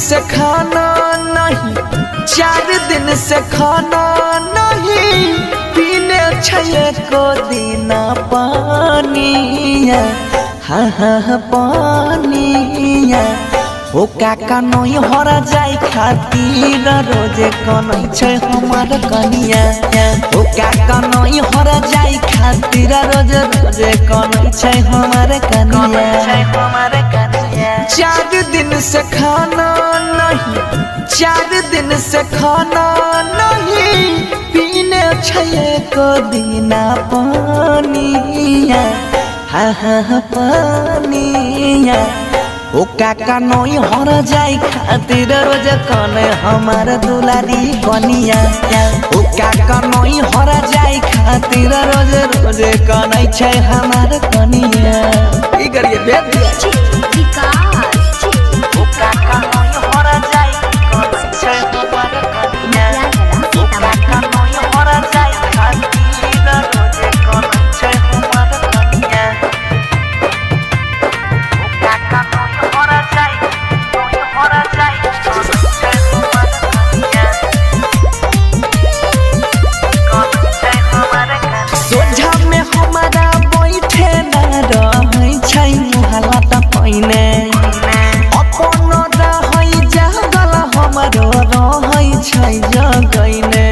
से खाना नहीं, 4 दिन से खाना नहीं, पीने छे को दीना पानिया, हाँ हाँ पानिया। ओ काका नई हरा जाय खातिर रोजे कनै छै हमर कनिया। ओ काका नई हरा जाय खातिर रोजे रोजे कनै छै हमर कनिया। 4 दिन से खाना नहीं, 4 दिन से खाना नहीं, पीने छै को दीना पानिया, हाँ हाँ पानिया। ओ काका नई हर जाय खातिर रोज कने हमार दुलारी कनिया। ओ काका नई हर जाय खातिर रोज रोज कने छै हमार कनिया। की करिए भेज दिया ओ काका नई हर जाय कने छै हमार कनिया। ओ काका नई हर जाय खातिर रोज कने छै हमार कनिया। सोझा में हमारा बैठे न रहै छै मुहला त पहिने, अपन रहै जागल हमरो रहै छै जगैने।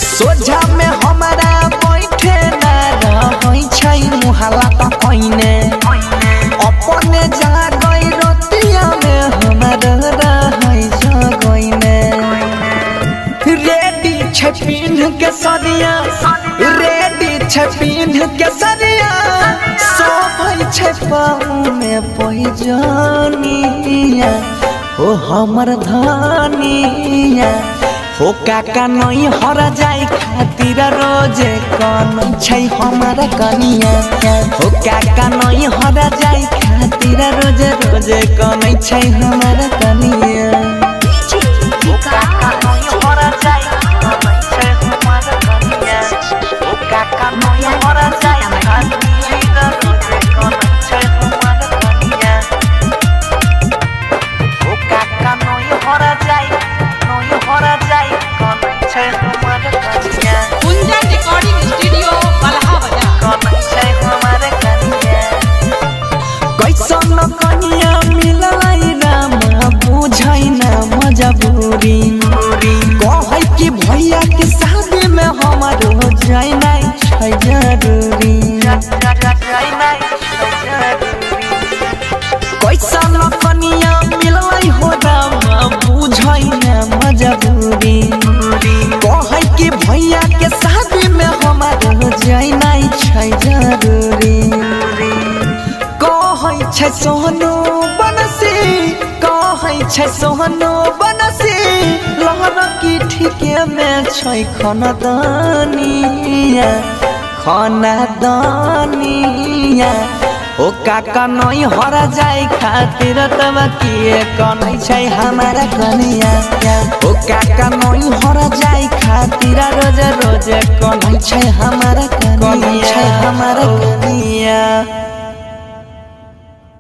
सोझा में हमारा बैठे न रहै छै मुहला त पहिने, अपने जागै रतिया में हमर रहै जगैने। रेडी छै पिन्ह के सरिया, रेडी छै पिन्ह के सरिया, सोभै छै पाँव में पैजनिया, ओ हमर धनिया। ओ काका नई हर जाय खातिर रोजे कनै छै हमर कनिया। ओ काका नई हर जाय खातिर रोजे रोजे कनै छै हमर कनिया। ओ काका नई हर जाय कनै छै हमर कनिया। ओ काका नई हर जाय खातिर रोजे कनै छै हमर कनिया। ओ काका नई हर जाय कनै छै हमर कनिया। कुंजन रिकॉर्डिंग स्टूडियो बलहा बजा कनै छै हमर कनिया। कैसन कनिया मिललै रामा बुझै न मजबूरी, कहै कि भैया के शादी में हमरो जाइनाइ छै जरूरी। कैसन कनिया मिललै हो रामा बुझै न मजबूरी, कहै कि भैया के शादी में हमरो जाइनाइ छै जरूरी। कहै छै सोहनो बनसी, कहै छै सोहनो बनसी, लहर की ठीके में छै खानदानिया, खानदानिया। ओ काका नई हर जाय खातिर तब किए कनै छै हमारा कनिया। ओ काका नई हर जाय खातिर रोज रोज कनै छै हमारा कनिया, हमारा